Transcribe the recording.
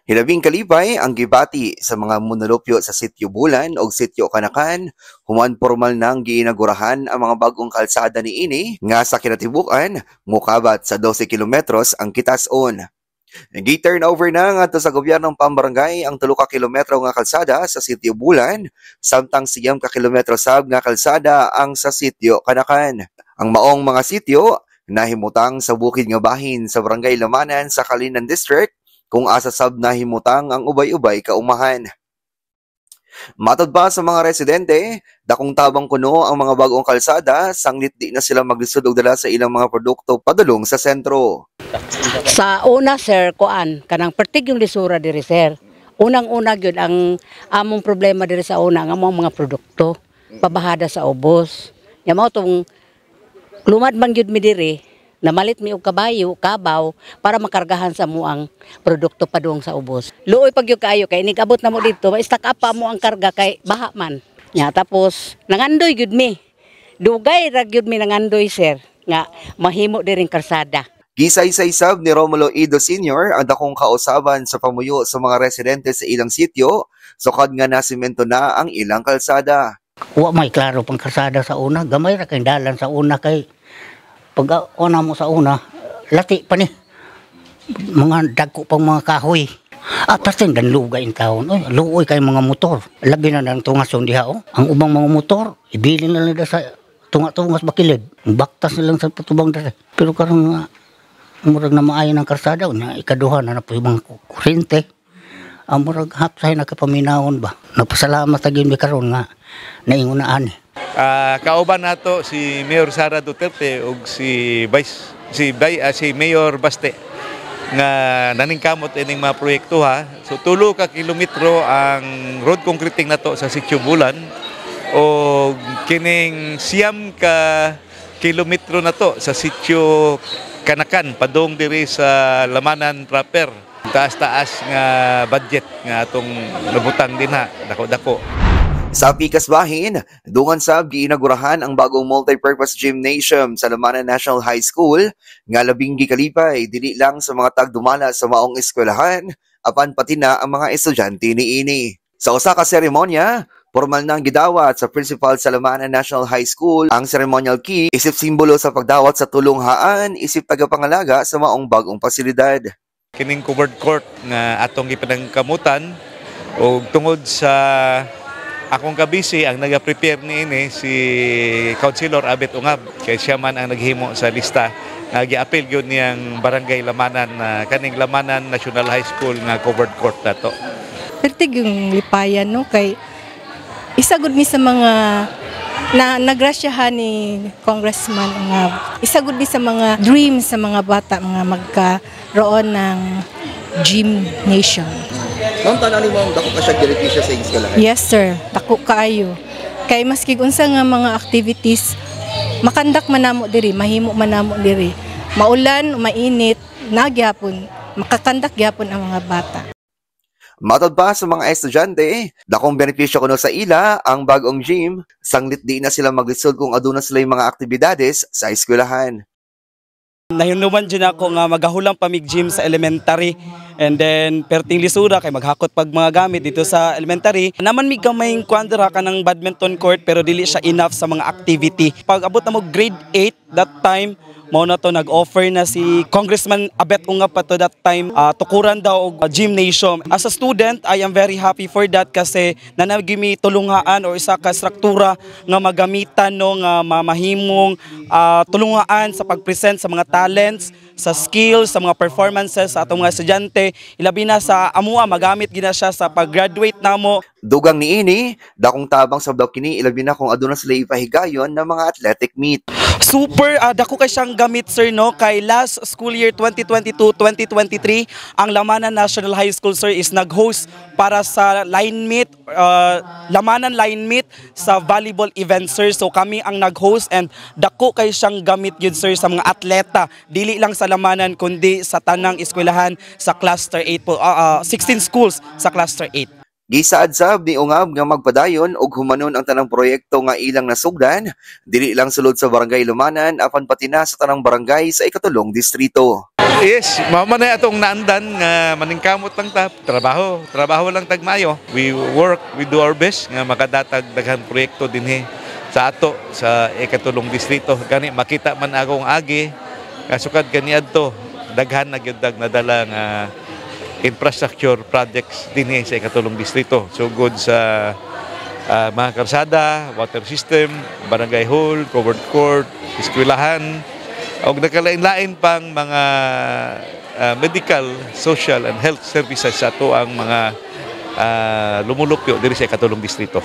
Hilabing kalipay ang gibati sa mga munulupyo sa Sitio Bulan o Sitio Kanakan, human formal nang giinagurahan ang mga bagong kalsada niini nga sa kinatibukan mukabat sa 12 kilometros ang kitason. Gi-turnover na ngadto sa gobyernong pambarangay ang 3 ka kilometro nga kalsada sa Sitio Bulan, samtang 9 ka kilometro sab nga kalsada ang sa Sitio Kanakan. Ang maong mga sitio nahimutang sa bukid nga bahin sa Barangay Lamanan sa Kalinan District, kung asa sab na himutang ang ubay-ubay kaumahan. Matod pa sa mga residente, dakong tabang kuno ang mga bagong kalsada, sanglit di na sila maglisod og dala sa ilang mga produkto padulong sa sentro. Sa una sir, kanang pertig yung lisura diri sir. Unang-una gyud ang among problema diri sa una ang among mga produkto, pabahada sa ubos. Yamaw tong lumad man gyud mi diri, namalit mi og kabayo, kabaw para makargahan sa mo ang produkto padung sa ubos. Luoy pag yung kayo kay nigabot na mo dito, ma-stack up pa mo ang karga kay baha man. Nya tapos nangandoy gyud mi. Dugay ra gyud mi nangandoy sir nga mahimo diring karsada. Gisay-say sab ni Romulo Ido Sr. ang dakong kausaban sa pamuyo sa mga residente sa ilang sitio, sukad nga nasimento na ang ilang kalsada. Wa may klaro pang kalsada sa una, gamay ra kay dalan sa una kay pag una mo sa una, lati pa ni. Mga dagko pang mga kahoy. At pasin dan lugay in taon. Oy, luoy kay mga motor. Labi na ng tungason diha oh. Ang ubang mga motor, ibilin na nila sa tunga-tungas bakilid. Baktas na lang sa patubang dere. Pero karong murag na maayo ng karsada, ikaduha na po yung mga kurente. Ang murag hapsay na kapaminahon ba. Napasalamat agin mi karon nga naingunaan. Kauban nato si Mayor Sara Duterte ug si Mayor Baste nga naningkamot ining mga proyekto ha. So 2 ka kilometro ang road concreting nato sa Sitio Bulan o kining 9 ka kilometro nato sa Sitio Kanakan padung diri sa Lamanan proper. Taas-taas nga budget nga atong nabutang din ha, dako-dako. Sa Pikas Bahin, dungan sab giinagurahan ang bagong multi-purpose gymnasium sa Lamanan National High School nga labing gikalipay dili lang sa mga tagdumala sa maong eskwelahan apan pati na ang mga estudyante niini. Sa usa ka seremonya, formal nang gidawat sa principal sa Lamanan National High School ang ceremonial key isip simbolo sa pagdawat sa tulunghaan isip tagapangalaga sa maong bagong pasilidad. Kining covered court nga atong gipanangkamutan o tungod sa akong kabisi ang naga-prepare niini si Councilor Abet Ungab kay siya man ang naghimo sa lista nga gi-appeal gyud niyang Barangay Lamanan kaning Lamanan National High School nga covered court nato. Pertig yung lipayan no kay isa gud mi sa mga na nagrasyahan ni Congressman nga isa gud mi sa mga dreams sa mga bata mga magkaroon ng gymnasium. Ma'am, tanan mo ang dako ka siya benepisyo sa eskwelahan? Yes sir, dako kaayo. Kay maski unsa nga mga activities makandak man namo diri, mahimo man namo diri. Maulan, mainit, nagyapon, makakandak gyapon ang mga bata. Matod pa sa mga estudyante, dakong benepisyo kuno sa ila ang bagong gym, sanglit di na sila maglisod kung aduna sila mga aktibidades sa eskwelahan. Nahinuman dyan ako nga magahulang pamig gym sa elementary and then perting lisura kay maghakot pag mga gamit dito sa elementary. Naman mig gamayng kwandra ka ng badminton court pero dili siya enough sa mga activity. Pag abot na mo grade 8 that time, mao na to nag-offer na si Congressman Abet Ungab pa to that time tukuran daw og gymnasium. As a student, I am very happy for that kasi nanagimi tulunghaan o isa ka struktura nga magamitan no nga mamahimong tulungaan sa pag-present sa mga talents, sa skills, sa mga performances sa atong mga estudyante. Ilabi na sa amua magamit gina siya sa pag-graduate namo. Dugang niini, dakong tabang sa daw kini ilabi na kung aduna sila ipahigayon ng mga athletic meet. Super dako kay siyang gamit sir no kay last school year 2022-2023 ang Lamanan National High School sir is nag-host para sa line meet Lamanan line meet sa volleyball event sir. So kami ang nag-host and dako kay siyang gamit gyud sir sa mga atleta dili lang sa Lamanan kundi sa tanang eskwelahan sa cluster 8 po 16 schools sa cluster 8. Gisaad-sab ni Ungab nga magpadayon og humanon ang tanang proyekto nga ilang nasugdan, dili lang sulod sa Barangay Lumanan apan pati na sa tanang barangay sa ikatulong distrito. Yes, mama na atong naandan nga maningkamot lang ta, trabaho lang tagmayo. We work, we do our best nga makadatag daghang proyekto dinhi sa ato sa ikatulong distrito. Gani makita man akong agi kasukad kaniadto daghan na gyud nadala nga infrastructure projects dinhi sa ikatulong distrito. So good sa mga karsada, water system, barangay hall, covered court, eskwelahan, o nakalain-lain pang mga medical, social and health services sa ato ang mga lumulupyo diri sa ikatulong distrito.